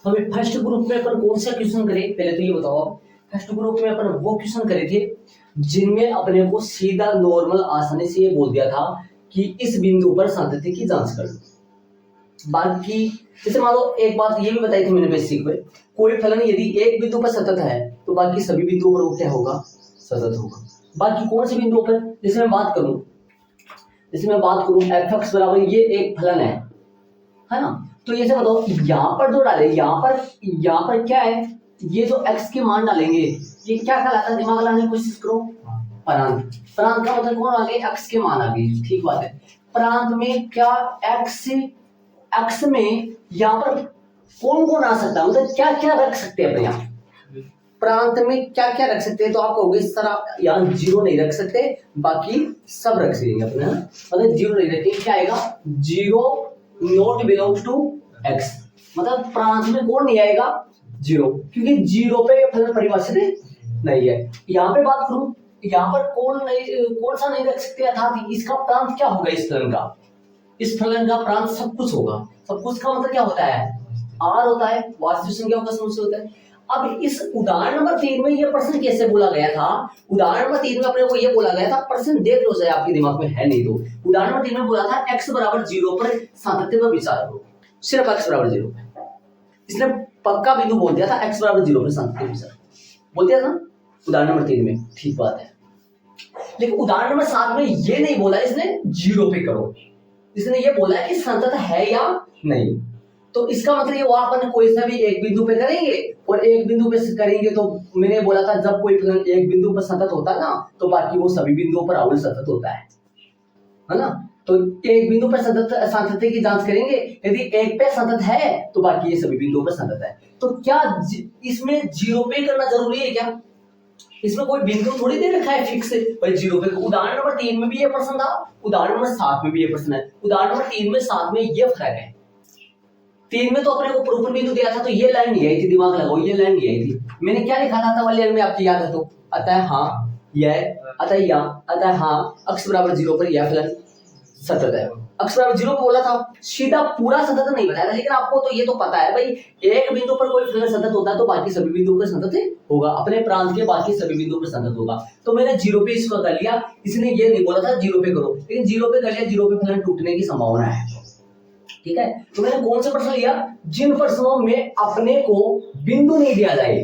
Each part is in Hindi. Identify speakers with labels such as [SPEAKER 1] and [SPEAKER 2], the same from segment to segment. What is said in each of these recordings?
[SPEAKER 1] हमें फर्स्ट ग्रुप में अपन कौन सा क्वेश्चन करे, पहले तो ये बताओ आप। फर्स्ट ग्रुप में अपन वो क्वेश्चन करे थे जिनमें अपने को सीधा नॉर्मल आसानी से ये बोल दिया था कि इस बिंदु पर संतति की जांच कर लो। बाकी जैसे मान लो एक बात ये भी बताई थी मैंने बेसिक में, कोई फलन यदि एक बिंदु पर सतत है तो बाकी सभी बिंदुओं पर वो क्या होगा, सतत होगा। बाकी कौन से बिंदुओं पर, जैसे मैं बात करूं f(x) बराबर ये एक फलन है ना। तो ये से बताओ यहाँ पर जो डाले, यहाँ पर क्या है, ये जो x के मान डालेंगे ये क्या कहलाता है, दिमाग लगाने की कोशिश करो। प्रांत का मतलब कौन आ गए, x के मान आ गए, ठीक बात है। प्रांत में क्या x में यहाँ पर कौन कौन आ सकता है, मतलब क्या क्या रख सकते हैं अपने यहाँ प्रांत में, क्या क्या रख सकते हैं। तो आप कहोगे सर यहाँ 0 नहीं रख सकते, बाकी सब रख सकेंगे अपने, मतलब 0 नहीं रखेंगे, क्या आएगा 0 नॉट बिलोंग्स टू x, मतलब प्रांत में कौन नहीं आएगा 0, क्योंकि 0 पे फलन परिभाषित नहीं है। यहाँ पे बात करूं, यहाँ पर कौन सा नहीं रख सकते, अर्थात इसका प्रांत क्या होगा, इस फलन का प्रांत सब कुछ होगा। सब कुछ का मतलब क्या होता है, r होता है, वास्तविक संख्याओं का समूह होता है। अब इस उदाहरण नंबर 3 में ये प्रश्न कैसे बोला गया था, उदाहरण नंबर 3 में अपने को ये बोला गया था, प्रश्न देख लो, चाहे आपके दिमाग में है नहीं तो। उदाहरण नंबर 3 में बोला था x बराबर 0 पर सातत्य पर विचार करो, सिर्फ x बराबर 0 पे। इसने पक्का बिंदु बोल दिया था, x बराबर 0 पर सातत्य पर विचार बोल दिया था उदाहरण नंबर 3 में, ठीक बात है। लेकिन उदाहरण नंबर 7 में ये नहीं बोला इसने 0 पे करो, इसने ये बोला है कि संतत है या नहीं। तो इसका मतलब ये हुआ अपन कोई सा भी एक बिंदु पे करेंगे, और एक बिंदु पे करेंगे तो मैंने बोला था जब कोई फलन एक बिंदु पर सतत होता है ना, तो बाकी वो सभी बिंदुओं पर अवश्य सतत होता है ना। तो एक बिंदु पर सतत सातत्य की जांच करेंगे, यदि एक पे सतत है तो बाकी ये सभी बिंदुओं पर सतत है। तो क्या इसमें 0 पे करना जरूरी है क्या, इसमें कोई बिंदु थोड़ी दे रखा है फिक्स भाई 0 पे। उदाहरण नंबर 3 में भी ये प्रश्न था, उदाहरण नंबर 7 में भी ये प्रश्न है। उदाहरण नंबर 3 में 7 में ये फर्क है, 3 में तो अपने को प्रूफ बिंदु दिया था तो ये लाइन नहीं आई थी, दिमाग लगाओ ये लाइन नहीं आई थी। मैंने क्या लिखा था वाले लाइन में, आपकी याद है तो, अतः हाँ यह, अतः हाँ x बराबर 0 पर यह फलन सतत है। x बराबर 0 पे बोला था, सीधा पूरा सतत नहीं बताया था, लेकिन आपको तो ये तो पता है भाई एक बिंदु पर कोई फलन सतत होता है तो बाकी सभी बिंदुओं पर सतत होगा, अपने प्रांत के बाकी सभी बिंदुओं पर सतत होगा। तो मैंने 0 पे इसको कर लिया, इसने ये नहीं बोला था 0 पे करो, लेकिन 0 पे कर लिया, 0 पे फलन टूटने की संभावना है, ठीक है। तो मैंने कौन सा प्रश्न लिया, जिन प्रश्नों में अपने को बिंदु नहीं दिया जाए,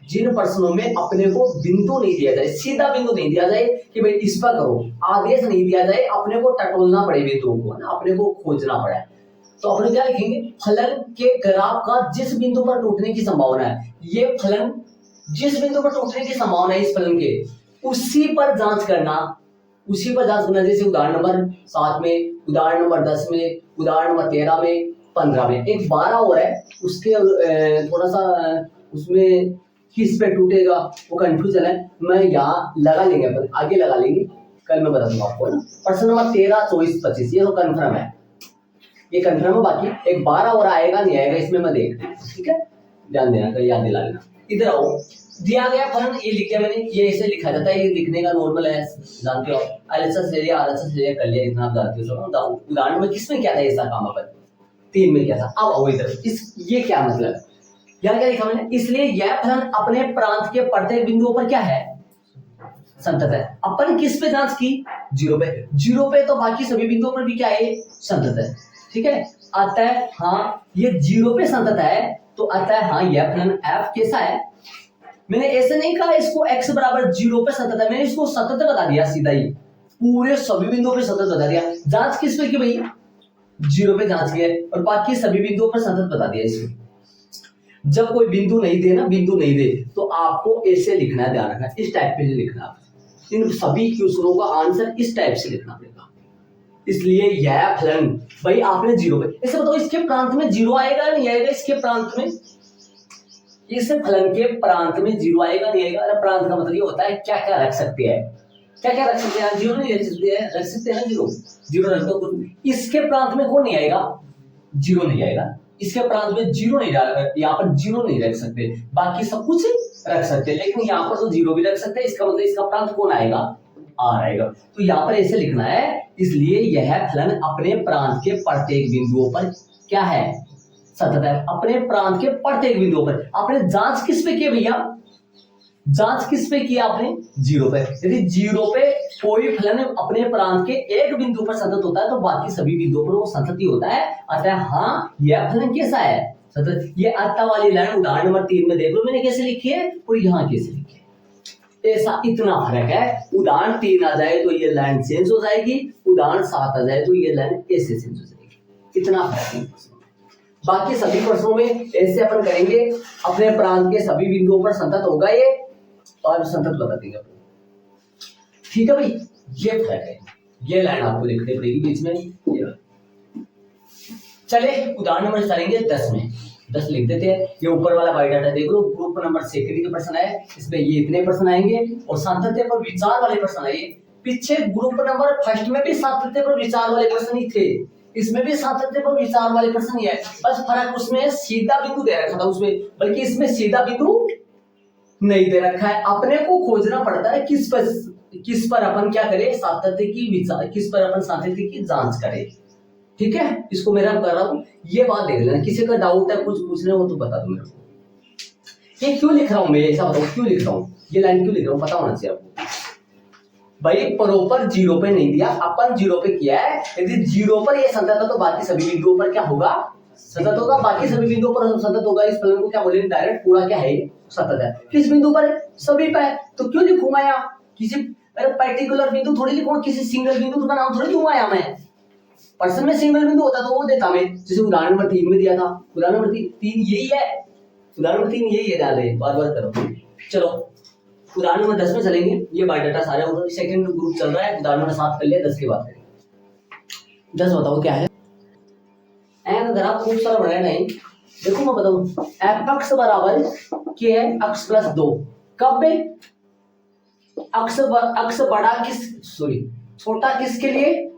[SPEAKER 1] जिन प्रश्नों में अपने को बिंदु नहीं दिया जाए, सीधा बिंदु नहीं दिया जाए कि भाई इस पर करो, आदेश नहीं दिया जाए, अपने को टटोलना पड़े बिंदुओं को ना, अपने को खोजना पड़े। तो अपने क्या लिखेंगे, फलन के ग्राफ का जिस बिंदु पर टूटने की संभावना है, ये फलन जिस बिंदु पर टूटने की संभावना है इस फलन के, उसी पर जांच करना, जैसे उदाहरण नंबर 7 में, उदाहरण नंबर 10 में, उदाहरण नंबर 13 में, 15 में, एक 12 और है उसके थोड़ा सा उसमें किस पे टूटेगा वो कंफ्यूजन है, मैं यहाँ लगा लेंगे, अपन आगे लगा लेंगे, कल मैं बता दूंगा आपको ना। प्रश्न नंबर 13, 24, 25 ये तो कंफर्म है, ये कंफर्म है। बाकी एक 12 और आएगा नहीं आएगा इसमें मैं देख, ठीक है, ध्यान देना, याद दिला लेना। इधर आओ, दिया गया फलन ये लिख दिया मैंने, ये ऐसे लिखा जाता है, ये लिखने का नॉर्मल है, जानते हो एलएचएस ले लिया, आरएचएस ले लिया, कर लिया, इतना आप जानते हो सब। उदाहरण में किसमें क्या था ऐसा काम, अपन 3 में क्या था। अब आओ इधर, इस ये क्या मतलब, यहाँ क्या लिखा मैंने, इसलिए यह फलन अपने प्रांत के प्रत्येक बिंदुओं पर क्या है, संतत है। अपन किस पे जांच की, 0 पे, 0 पे तो बाकी सभी बिंदुओं पर भी क्या है, संतत है, ठीक है। अतः हाँ ये 0 पे संतत है, तो अतः हाँ यह फलन f कैसा है। मैंने ऐसे नहीं कहा इसको x बराबर 0 पे सतत है, मैंने इसको सतत बता दिया, सीधा ही पूरे सभी बिंदुओं पे सतत बता दिया। जांच किस पे की भाई, 0 पे जांच की है, और बाकी सभी बिंदुओं पर सतत बता दिया इसमें। जब कोई बिंदु नहीं दे तो आपको ऐसे लिखना है, ध्यान रखना, इस टाइप पे लिखना, इन सभी क्वेश्चनों का आंसर इस टाइप से लिखना पड़ेगा। इसलिए यह फलन भाई आपने 0 पे, ऐसे बताओ इसके प्रांत में 0 आएगा नहीं आएगा, इसके प्रांत में, इस फलन के प्रांत में 0 आएगा नहीं आएगा। अरे प्रांत का मतलब ये होता है क्या क्या रख सकते हैं, क्या क्या रख सकते हैं, 0 नहीं रख सकते हैं ना, 0 रख दो। इसके प्रांत में कौन नहीं आएगा, 0 नहीं आएगा, इसके प्रांत में 0 नहीं, यहाँ पर 0 नहीं रख सकते, बाकी सब कुछ रख सकते हैं, लेकिन यहाँ पर तो 0 भी रख सकते हैं। इसका मतलब इसका प्रांत कौन आएगा, r आएगा। तो यहाँ पर ऐसे लिखना है, इसलिए यह फलन अपने प्रांत के प्रत्येक बिंदुओं पर क्या है, सतत है अपने प्रांत के प्रत्येक बिंदु पर। आपने जांच किस पे की भैया? जांच किस पे किया आपने? जीरो पे। यदि जीरो पे कोई फलन अपने प्रांत के एक बिंदु पर सतत होता है तो बाकी सभी बिंदुओं पर वो सतत ही होता है। अतः हाँ, यह फलन कैसा है? सतत। ये आता वाली लाइन उदाहरण नंबर 3 में देख लो मैंने कैसे लिखी है और यहाँ कैसे लिखी है। ऐसा इतना फर्क है। उदाहरण 3 आ जाए तो ये लाइन चेंज हो जाएगी, उदाहरण 7 आ जाए तो ये लाइन ऐसे चेंज हो जाएगी। इतना फर्क है। बाकी सभी प्रश्नों में ऐसे अपन करेंगे, अपने प्रांत के सभी बिंदुओं पर संतत होगा ये और संतत बता देंगे अपन। ठीक है भाई, ये फर्क है। ये लाइन आपको लिखनी पड़ेगी बीच में। चले उदाहरण नंबर करेंगे 10 में। 10 लिख देते हैं। ये ऊपर वाला बायोडाटा देख लो, ग्रुप नंबर सेकेंडरी के प्रश्न है, इसमें ये इतने प्रश्न आएंगे और सातत्य पर विचार वाले प्रश्न आएंगे। पीछे ग्रुप नंबर फर्स्ट में भी सातत्य पर विचार वाले प्रश्न ही थे, इसमें भी सातत्य पर विचार वाले प्रश्न ही है। बस फर्क उसमें सीधा बिंदु दे रखा था उसमें, बल्कि इसमें सीधा बिंदु नहीं दे रखा है। अपने को खोजना पड़ता है किस पर अपन क्या करें, सातत्य की विचार, किस पर अपन सातत्य की जांच करें। ठीक है, इसको मेरा कर रहा हूं, ये बात देख लेना। किसी का डाउट है कुछ पूछने हो तो बता दो मेरे को। ये क्यों लिख रहा हूं मैं, ऐसा बताओ क्यों लिख रहा हूं, ये लाइन क्यों लिख रहा हूं, पता होना चाहिए आपको। भाई प्रॉपर जीरो पे नहीं दिया, अपन जीरो पे किया है। यदि जीरो पर ये संतत है तो बाकी सभी बिंदुओं पर क्या होगा, सतत होगा। बाकी सभी बिंदुओं पर सतत होगा। इस फलन को क्या बोलेंगे, डायरेक्ट पूरा क्या है, सतत है। किस बिंदु पर है, सभी पे है। तो क्यों लिखूंगा यहाँ, किसी पर्टिकुलर बिंदु थोड़ी लिखूंगा, किसी सिंगल बिंदु का नाम थोड़ी दूंगा यहाँ मैं। प्रश्न में सिंगल बिंदु होता तो वो देता मैं, जैसे उदाहरण नंबर 3 में दिया था। उदाहरण नंबर 3 यही है, उदाहरण नंबर 3 यही है, डाल रहे बार बार करो। चलो उदाहरण नंबर 10 में चलेंगे। ये बायोडाटा सारे उधर सेकंड ग्रुप चल रहा है। उदाहरण नंबर 7 कर लिया, 10 की बात करेंगे। 10 बताओ क्या है। एन ग्राफ खूब सारा बनाया नहीं, देखो मैं बताऊं। एफ अक्स बराबर के है अक्स प्लस 2। कब अक्स बड़ा किस, सॉरी छोटा किसके लिए,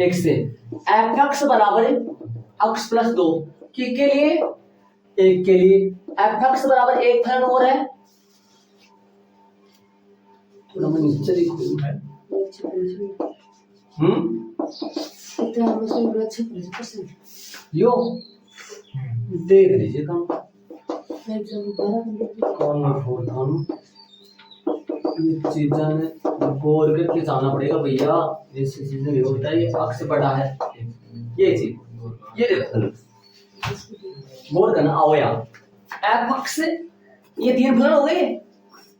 [SPEAKER 1] एक से। एफ अक्स बराबर अक्स प्लस 2 के लिए, एक के लिए। एफ अक्स बराबर एक फलन और है, थोड़ा मैं नीचे लिखूं है। यो देख लीजिए कौन ये चीजें गौर करके जाना पड़ेगा भैया। जैसे चीजें नहीं होता है, ये अक्स बड़ा है, ये चीज, ये देखो गौर करना। आओ यहाँ एफ अक्स, ये 3 फलन हो गए,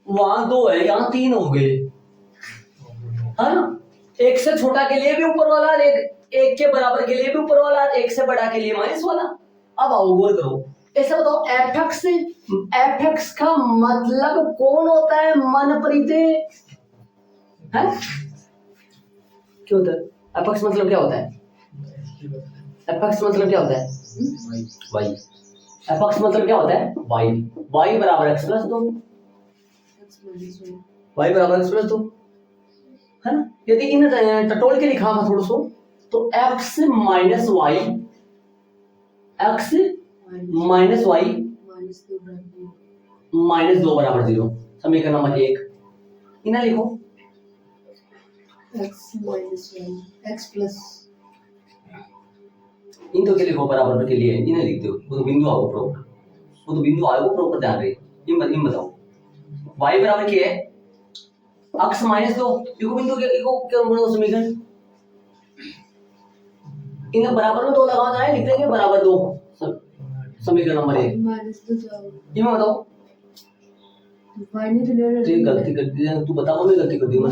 [SPEAKER 1] वहां 2 है, यहाँ 3 हो गए, है ना। एक से छोटा के लिए भी ऊपर वाला, एक के बराबर के लिए भी ऊपर वाला, एक से बड़ा के लिए माइनस वाला। अब आओ गौर करो, ऐसा बताओ एफ एक्स का मतलब कौन होता है, मन परिते है, क्यों होता है एफ एक्स मतलब क्या होता है, एफ एक्स मतलब क्या होता है, वाई। एफ एक्स मतलब क्या होता है, वाई। वाई बराबर एक्स प्लस 2, वाई बराबर एक्स प्लस 2, है ना। यदि इन टटोल के लिखा था थोड़ा सो, तो X minus Y, X minus Y minus 2 बराबर 0। समीकरण नंबर 1 इन्हें लिखो,
[SPEAKER 2] X minus Y X plus,
[SPEAKER 1] इन दो के लिखो बराबर के लिए, इन्हें लिख दो। वो तो बिंदु आओ प्रॉपर, वो तो बिंदु आओ प्रॉपर ध्यान रहे। इन बताओ y बराबर क्या है, x माइनस 2, इको बिंदु के इको क्या बोलो समीकरण, इन्हें बराबर में 2 लगाना है, लिख देंगे बराबर 2। समीकरण नंबर 1
[SPEAKER 2] माइनस 2 जाओ,
[SPEAKER 1] ये मैं बताओ
[SPEAKER 2] y नहीं तो ले
[SPEAKER 1] ये गलती कर दी है, तू बता मैं गलती कर दी मैं।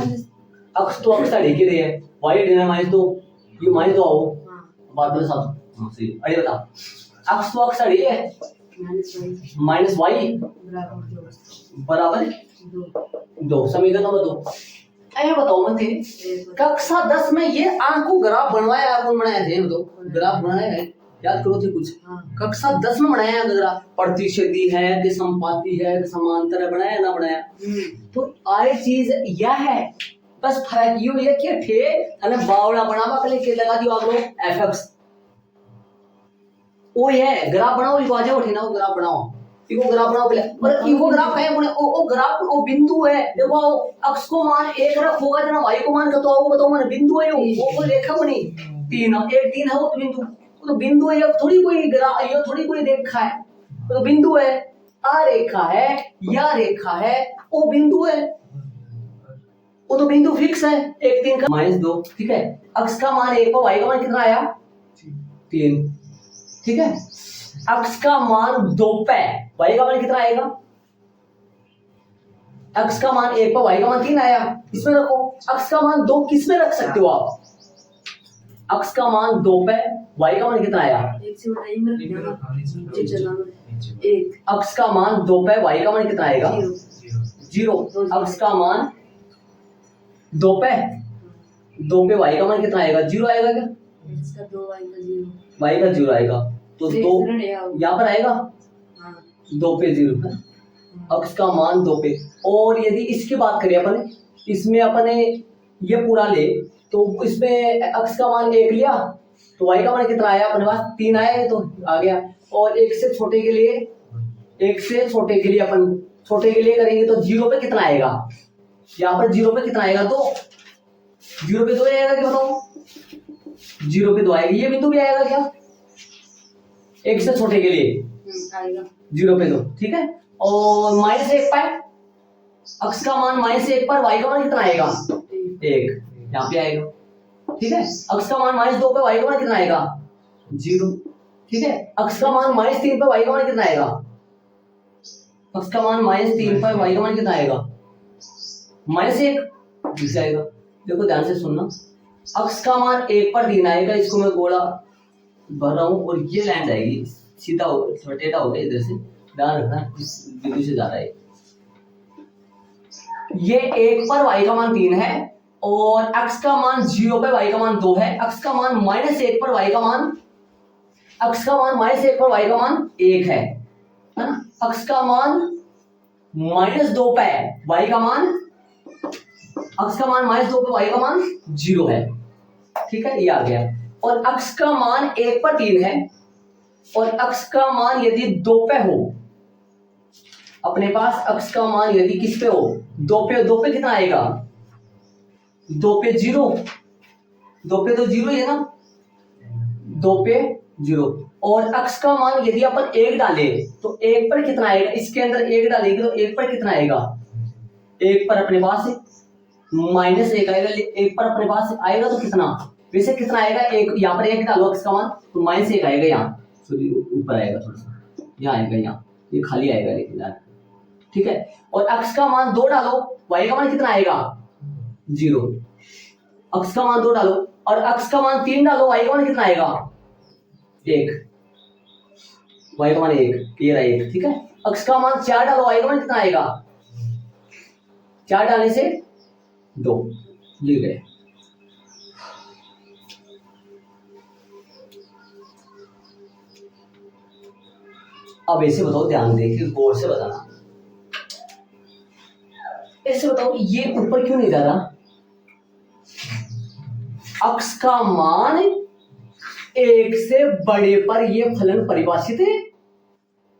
[SPEAKER 1] x तो x साइड के दे है, y देना माइनस 2, ये माइनस 2 आओ बात बोले साहब। हां सही, अरे बता x तो x साइड है, माइनस y बराबर 2। समीकरण नंबर 2 ऐ बताओ मत कक्षा 10 में ये आपको ग्राफ बनवाया, कौन बनाया थे, तो ग्राफ बनाया है, याद करो थे कुछ। कक्षा 10 में बनाया है ग्राफ, प्रतिच्छेदी है कि संपाती है कि समांतर है, बनाया ना बनाया। तो आई चीज यह है, बस फर्क यो ये कि थे अने बावड़ा बनावा के लिए लगा दियो आप लोग एफएक्स, ओ ये ग्राफ बनाओ, इको आ जाओ उठे ना, ग्राफ बनाओ, इको ग्राफ बनाओ पहले। पर इको ग्राफ है बोले ओ ग्राफ ओ बिंदु है, देखो x को मान 1 रखोगा जना y को मान कतो आओ बताओ, मन बिंदु है वो रेखा बनी 3 1 3 है वो बिंदु, तो बिंदु है, ये थोड़ी कोई रेखा है, तो बिंदु है, आ रेखा है, या रेखा है, वो बिंदु है, वो तो बिंदु फिक्स है। 1 3 का -2, ठीक है। अक्ष का मान 1 पर y का मान कितना आया 3, ठीक है। अक्ष का मान 2 पे y का मान कितना आएगा, अक्ष का मान 1 पर y का मान 3 आया, इसमें रखो। अक्ष का मान 2 किस में रख सकते हो आप, अक्ष का मान 2 पे y का मान कितना आया
[SPEAKER 2] 1 से बड़ा में रख देना, ये चला 1।
[SPEAKER 1] अक्ष का मान 2 पे y का मान कितना आएगा 0। अक्ष का मान 2 पे y का मान कितना आएगा 0 आएगा क्या,
[SPEAKER 2] इसका 2 y का 0,
[SPEAKER 1] y का 0 आएगा, तो 2 यहाँ पर आएगा 2 पे 0 है। अक्ष का मान 2 पे। और यदि इसकी बात करें अपन, इसमें अपने ये पूरा ले, तो इसमें अक्ष का मान 1 लिया, तो y का मान कितना आया अपने पास 3 आया है, तो आ गया। और 1 से छोटे के लिए, 1 से छोटे के लिए अपन छोटे के लिए करेंगे, तो 0 पे कितना आएगा, यहाँ पर 0 पे कितना आएगा 2, 0 पे 2 आएगा क्या बताओ, 0 पे 2 आएगा। ये बिंदु भी आएगा क्या 1 से छोटे के लिए
[SPEAKER 2] आएगा
[SPEAKER 1] 0 पे 2, ठीक है। और -1 पर अक्ष का मान -1 पर y का मान कितना आएगा 1, यहाँ पे आएगा, ठीक है। अक्ष का मान -2 पे y का मान कितना आएगा 0, ठीक है। अक्ष का मान -3 पे y का मान कितना आएगा, अक्ष का मान -3 पर y का मान कितना आएगा -1 दिख जाएगा। देखो ध्यान से सुनना, अक्ष का मान 1 पर 3 आएगा, इसको मैं गोला भर रहा हूँ और ये लाइन जाएगी सीधा हो, टेढ़ा हो गया इधर से, ध्यान रखना इस बिंदु से जा रहा है। ये 1 पर y का मान 3 है और अक्ष का मान 0 पर y का मान 2 है। अक्ष का मान -1 पर y का मान, अक्ष का मान -1 पर y का मान 1 है ना। अक्ष का मान -2 पे y का मान, अक्ष का मान -2 पे y का मान 0 है, ठीक है, ये आ गया। और अक्ष का मान 1 पर 3 है और अक्ष का मान यदि 2 पे हो, अपने पास अक्ष का मान यदि किस पे हो 2 पे कितना आएगा 2 पे 0, 2 पे तो 0 ही है ना, 2 पे 0। और अक्ष का मान यदि अपन 1 डाले तो 1 पर कितना आएगा, इसके अंदर 1 डालेंगे तो 1 पर कितना आएगा, 1 पर अपने पास -1 आएगा, 1 पर अपने पास आएगा तो कितना, वैसे कितना आएगा 1, यहाँ पर 1 डालो अक्ष का मान तो -1 आएगा, यहाँ ऊपर आएगा थोड़ा सा, यहाँ आएगा, यहाँ ये खाली आएगा लेकिन यार, ठीक है। और अक्ष का मान 2 डालो, y का मान कितना आएगा 0, अक्ष का मान 2 डालो और अक्ष का मान 3 डालो, y का मान कितना आएगा 1, y का मान 1, ये रहा 1, ठीक है। अक्ष का मान 4 डालो, y का मान कितना आएगा 4 डालने से 2, ये गए। अब ऐसे बताओ, ध्यान देके गौर से बताना, ऐसे बताओ ये ऊपर क्यों नहीं जा रहा, अक्ष का मान 1 से बड़े पर ये फलन परिभाषित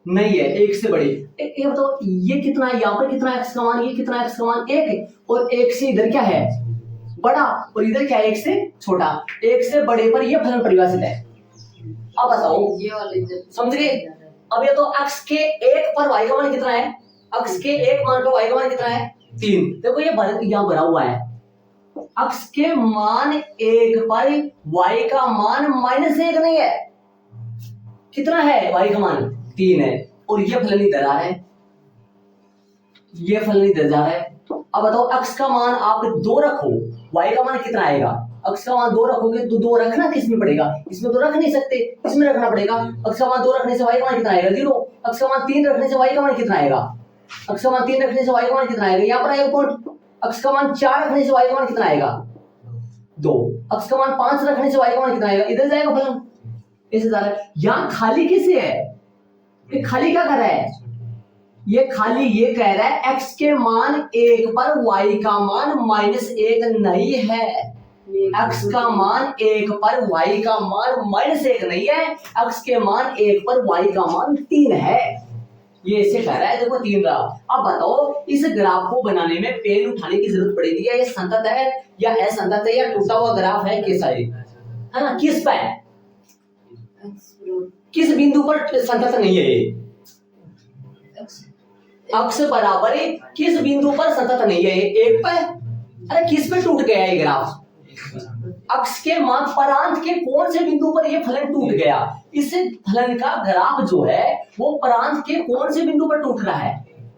[SPEAKER 1] नहीं है, 1 से बड़े। ये बताओ ये कितना है, यहाँ पर कितना है अक्ष का मान, ये कितना है अक्ष का मान 1 है, और 1 से इधर क्या है बड़ा और इधर क्या है 1 से छोटा, 1 से बड़े पर ये फलन परिभाषित है। अब बताओ
[SPEAKER 2] ये वाला
[SPEAKER 1] समझ गए। अब ये तो अक्ष के 1 पर y का मान कितना है, अक्ष के 1 मान पर y का मान कितना है 3, देखो ये यहाँ भरा हुआ है। अक्ष के मान 1 पर y का मान -1 नहीं है, कितना है y का मान 3 है, और ये फलन इधर आ रहा है, ये फलन इधर जा रहा है। अब बताओ अक्ष का मान आप 2 रखो, y का मान कितना आएगा, अक्ष का मान 2 रखोगे तो 2 रखना किसमें पड़ेगा, इसमें तो रख नहीं सकते, इसमें रखना पड़ेगा। अक्ष का मान 2 रखने से y का मान कितना आएगा 0, अक्ष का मान 3 रखने से y का मान कितना आएगा, अक्ष का मान 3 रखने से y का मान कितना आएगा, यहाँ पर आएगा कौन, अक्ष का मान 4 रखने से y का मान कितना आएगा 2, अक्ष का मान 5 रखने से y का मान कितना आएगा, इधर जाएगा फलन, ऐसे जा रहा है। यहाँ खाली किसे है, ये खाली क्या कर रहा है, ये खाली ये कह रहा है x के मान 1 पर y का मान -1 नहीं है, x का मान 1 पर y का मान -1 नहीं है, x के मान 1 पर y का मान 3 है, ये ऐसे कह रहा है। देखो 3 ग्राफ। अब बताओ इस ग्राफ को बनाने में पेन उठाने की जरूरत पड़ेगी या ये संतत है या असंतत है या टूटा हुआ ग्राफ है, कैसा है ना, किस पे है किस बिंदु पर संतत नहीं है ये? अक्ष बराबर है, किस बिंदु पर संतत नहीं है ये? एक पर। अरे किस पे टूट गया ये ग्राफ? अक्ष के मान परांत के कौन से बिंदु पर ये फलन टूट गया? इस फलन का ग्राफ जो है वो परांत के कौन से बिंदु पर टूट रहा है?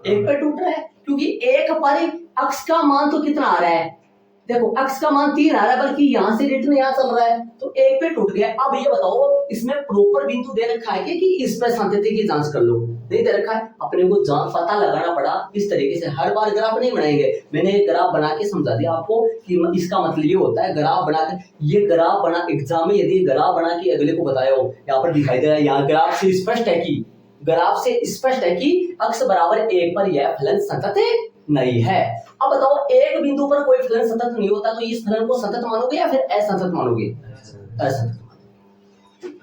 [SPEAKER 1] एक पे टूट रहा है, क्योंकि एक पर अक्ष का मान तो कितना आ रहा है? देखो अक्ष का मान 3 आ रहा है, बल्कि यहां से रिटर्न यहां चल रहा है, तो एक पे टूट गया। अब ये बताओ इसमें प्रॉपर बिंदु दे रखा है कि इस पर संतति की जांच कर लो? नहीं दे रखा है, अपने को जांच पता लगाना पड़ा। इस तरीके से हर बार ग्राफ नहीं बनाएंगे, मैंने एक ग्राफ बना के समझा दिया आपको कि इसका मतलब ये होता है ग्राफ बनाकर। ये ग्राफ बना एग्जाम में यदि ग्राफ बना के अगले को बताया हो, यहाँ पर दिखाई दे रहा है, यहाँ ग्राफ से स्पष्ट है कि अक्ष बराबर 1 पर यह फलन संतत नहीं है। अब बताओ एक बिंदु पर कोई फलन संतत नहीं होता, तो इस फलन को संतत मानोगे या फिर असंतत मानोगे? असंतत।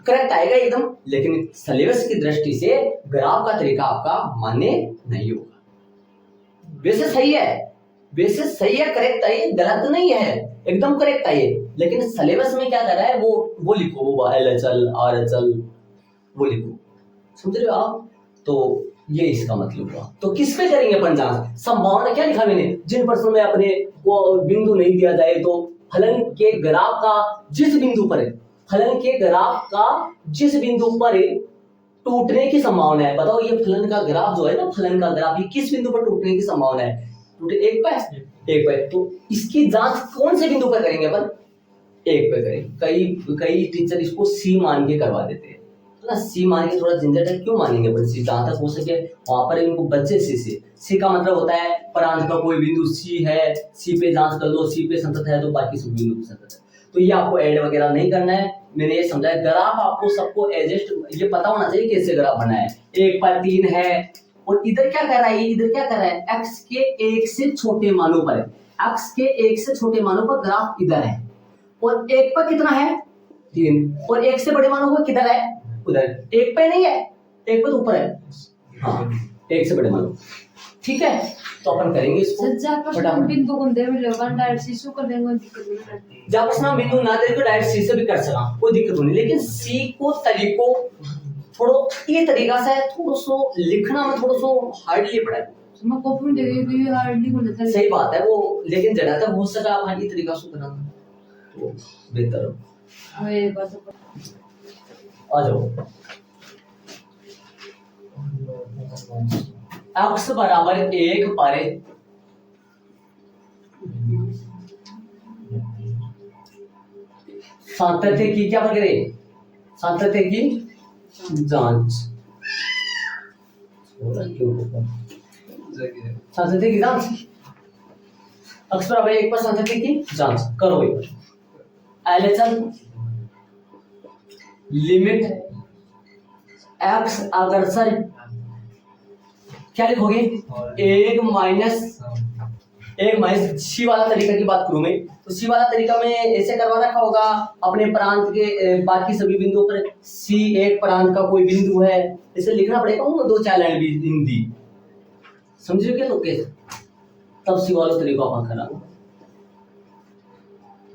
[SPEAKER 1] करेक्ट आएगा एकदम, लेकिन सिलेबस की दृष्टि से ग्राफ का तरीका आपका मान्य नहीं होगा। वैसे सही है, करेक्ट है, गलत नहीं है, एकदम करेक्ट है, लेकिन सिलेबस में क्या कर रहा है वो लिखो, वो LHL RHL वो लिखो, समझ रहे हो आप? तो ये इसका मतलब हुआ। तो किस पे करेंगे अपन जांच? संभावना क्या लिखा मैंने? जिन प्रश्नों में अपने वो बिंदु नहीं दिया जाए तो फलन के ग्राफ का जिस बिंदु पर टूटने की संभावना है। बताओ ये फलन का ग्राफ जो है ना, फलन का ग्राफ ये किस बिंदु पर टूटने की संभावना है? टूटे एक पर। तो इसकी जांच कौन से बिंदु पर करेंगे अपन? एक पर करेंगे। कई टीचर इसको C मान के करवा देते हैं ना, C मान के थोड़ा झंझट है, क्यों मानेंगे अपन C? जहां तक हो सके वहां पर इनको बच्चे C का मतलब होता है प्रांत का कोई बिंदु C है, C पे जांच कर लो, C पे संतत है तो बाकी सब बिंदु संतत है। तो ये आपको ऐड वगैरह नहीं करना है, मैंने ये समझाया। ग्राफ आपको सबको एडजस्ट ये पता होना चाहिए कैसे ग्राफ बना है। 1 पर 3 है, और इधर क्या कर रहा है? x के 1 से छोटे मानों पर ग्राफ इधर है, और 1 पर कितना है? 3, और 1 से बड़े मानों पर किधर है? उधर। 1 पे नहीं है, 1 पे तो ऊपर है। हाँ, 1 से बड़े मानो, ठीक है। तो अपन करेंगे इसको
[SPEAKER 3] बिंदु को दे मिलेगा डायरेक्ट C से कर देंगे, दिक्कत नहीं है।
[SPEAKER 1] जब प्रश्न बिंदु ना दे तो डायरेक्ट C से भी कर सका, कोई दिक्कत नहीं। लेकिन C को तरीको थोड़ो ये तरीका से थोड़ो सो लिखना में थोड़ो सो हार्डली पड़ा है।
[SPEAKER 3] मैं कॉपी में देखे कि हार्डली को लेता है।
[SPEAKER 1] सही बात है वो, लेकिन जड़ा तक हो सका आप ये तरीका से करना तो बेहतर हो।
[SPEAKER 3] ये बात
[SPEAKER 1] आ जाओ। अक्ष बराबर 1 पर सातत्य की क्या करें? सातत्य की जांच। सातत्य की जांच, अक्ष बराबर 1 पर सातत्य की जांच करो। LHL लिमिट x अग्रसर क्या लिखोगे? 1 माइनस C वाला तरीका की बात करूं मैं, तो C वाला तरीका में ऐसे करवा रखा होगा अपने प्रांत के बाकी सभी बिंदुओं पर C एक प्रांत का कोई बिंदु है, इसे लिखना पड़ेगा। वो 2-4 लाइन भी हिंदी समझिए क्या लोग कैसे, तब C वाला तरीका अपन करा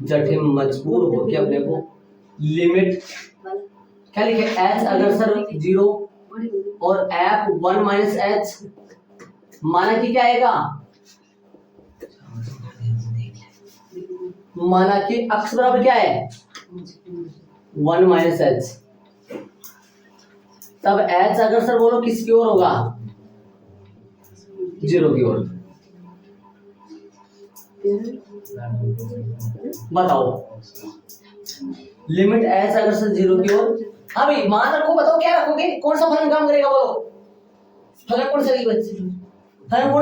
[SPEAKER 1] जठे मजबूर हो के अपने को लिमिट क्या लिखे? h अग्रसर 0 और f 1 माइनस h, माना कि क्या आएगा? माना कि अक्ष बराबर क्या है? 1 माइनस h। तब h अग्रसर बोलो किसकी ओर होगा? 0 की ओर। बताओ लिमिट h अग्रसर 0 की ओर। हाँ भाई मान रखो, बताओ क्या रखोगे? कौन सा फलन काम करेगा? बोलो फलन कौन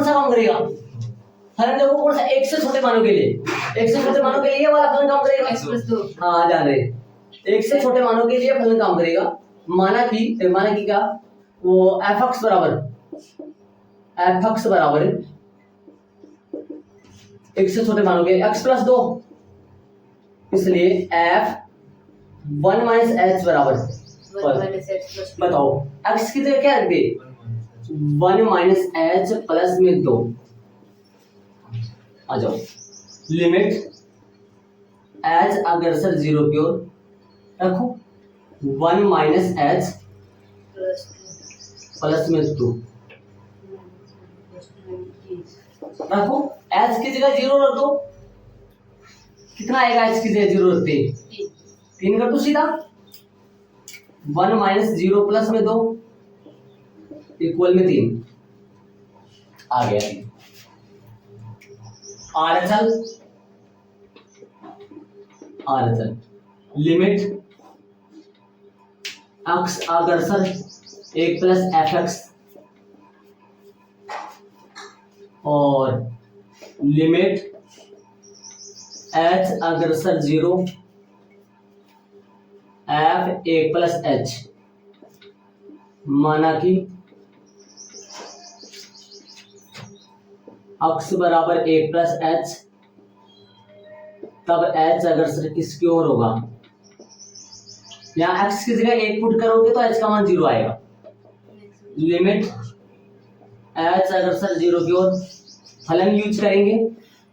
[SPEAKER 1] सा काम करेगा? फलन देखो कौन सा? 1 से छोटे मानों के लिए, 1 से छोटे मानों के लिए ये वाला फलन काम करेगा। हाँ ध्यान रहे, 1 से छोटे मानों के लिए फलन काम करेगा। माना कि क्या? वो f अक्ष बराबर 1 से छोटे मानों के x प्लस 2, इसलिए f 1 माइनस h बराबर बताओ x की जगह क्या रख दे? 1 माइनस h प्लस में 2। आ जाओ लिमिट h अग्रसर 0 की ओर रखो, 1 माइनस एच
[SPEAKER 3] प्लस
[SPEAKER 1] प्लस में 2 रखो, एच की जगह 0 रख दो। कितना आएगा एच की जगह 0 रखते? 3 कर दो सीधा। 1 माइनस 0 प्लस में 2 इक्वल में 3 आ गया। R H L limit x अग्रसर 1 प्लस एफ एक्स और लिमिट एच अग्रसर 0 एफ 1 प्लस एच, माना कि अक्स बराबर 1 प्लस एच, तब एच अग्रसर किसकी ओर होगा? यहाँ एक्स की जगह 1 पुट करोगे तो एच का मान 0 आएगा। लिमिट एच अग्रसर 0 की ओर फलन यूज करेंगे।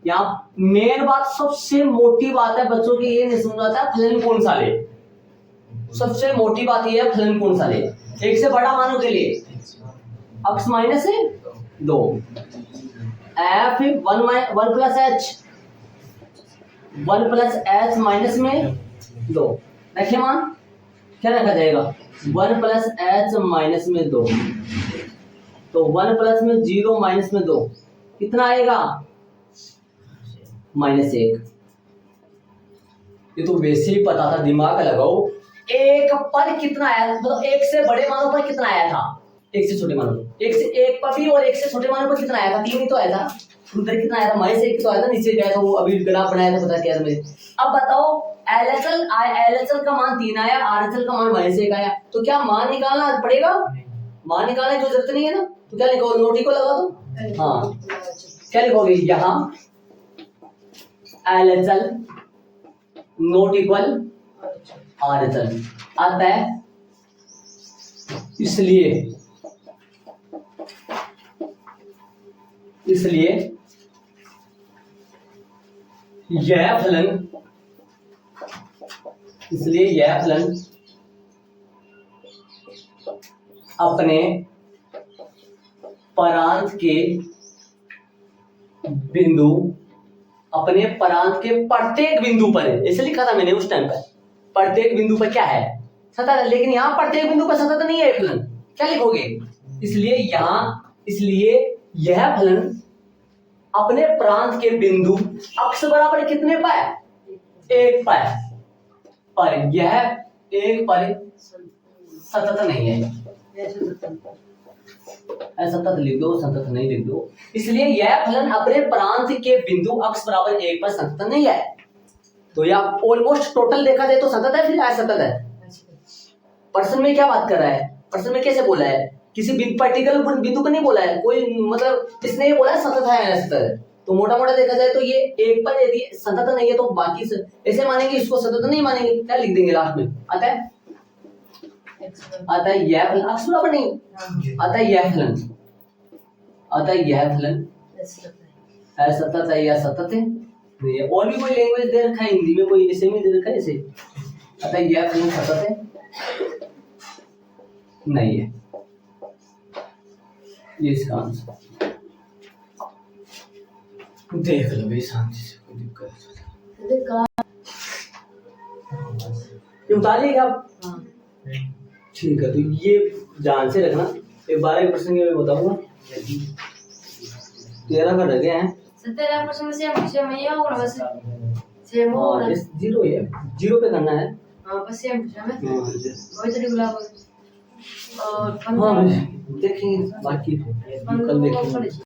[SPEAKER 1] यहाँ मेन बात, सबसे मोटी बात है बच्चों की, ये नहीं समझ आता है फलन कौन सा ले। सबसे मोटी बात ये है फलन कौन सा ले। एक से बड़ा मानों के लिए अक्स माइनस है 2, F 1 plus H, 1 plus H minus में 2 रखे मान, क्या रखा जाएगा? 1 प्लस एच माइनस में 2, तो 1 प्लस में 0 माइनस में 2 कितना आएगा? -1। ये तो वैसे ही पता था, दिमाग लगाओ। एक पर कितना आया, मतलब एक से बड़े मानों पर कितना आया था, एक से छोटे मानों पर, एक से एक पर भी और एक से छोटे मानों पर कितना आया था? 3 ही तो आया था। उधर कितना आया था? -1 तो आया था, नीचे गया था वो, अभी ग्राफ बनाया था, पता क्या था मेरे। अब बताओ LHL का मान 3 आया, RHL का मान -1 आया, तो क्या मान निकालना पड़ेगा? मान निकालने की जरूरत नहीं है ना, तो क्या लिखोगे? नोट को लगा दो। हाँ, क्या लिखोगे यहाँ? LHL नोट इक्वल RHL आता है। इसलिए यह फलन अपने प्रांत के प्रत्येक बिंदु पर है। ऐसे लिखा था मैंने उस टाइम पर, प्रत्येक बिंदु पर क्या है? सतत। लेकिन यहाँ प्रत्येक बिंदु पर सतत नहीं है फलन, क्या लिखोगे? इसलिए यह फलन अपने प्रांत के बिंदु अक्ष बराबर कितने पर? 1 पर यह 1 पर सतत नहीं है। असतत लिख दो, सतत नहीं लिख दो। इसलिए यह फलन अपने प्रांत के बिंदु अक्ष बराबर 1 पर सतत नहीं है। तो यह ऑलमोस्ट टोटल देखा जाए तो सतत है, फिर असतत है। प्रश्न में क्या बात कर रहा है? प्रश्न में कैसे बोला है? किसी पर्टिकुलर बिंदु पर नहीं बोला है कोई, मतलब इसने ये बोला है सतत है असतत है। तो मोटा मोटा देखा जाए तो ये 1 पर यदि सतत नहीं है तो बाकी ऐसे मानेंगे, इसको सतत नहीं मानेंगे। क्या लिख देंगे लास्ट में? आता है यह फलन अक्ष बराबर नहीं, आता है यह फलन असतत है या सतत है। और भी कोई लैंग्वेज दे रखा है हिंदी में, कोई ऐसे में दे रखा है ऐसे। अतः यह फलन सतत है नहीं है, ये इसका आंसर। देख लो भाई शांति से, कोई दिक्कत ये उतारिएगा आप। ठीक है, तो ये ध्यान से रखना। ये 12% में बताऊंगा, 13 कर रखे हैं।
[SPEAKER 3] 17% से हम ये होगा बस
[SPEAKER 1] सेम होगा, जीरो है, जीरो पे करना है।
[SPEAKER 3] हां बस सेम है, वही तो गुलाब और
[SPEAKER 1] हाँ देखेंगे बाकी कल देखेंगे।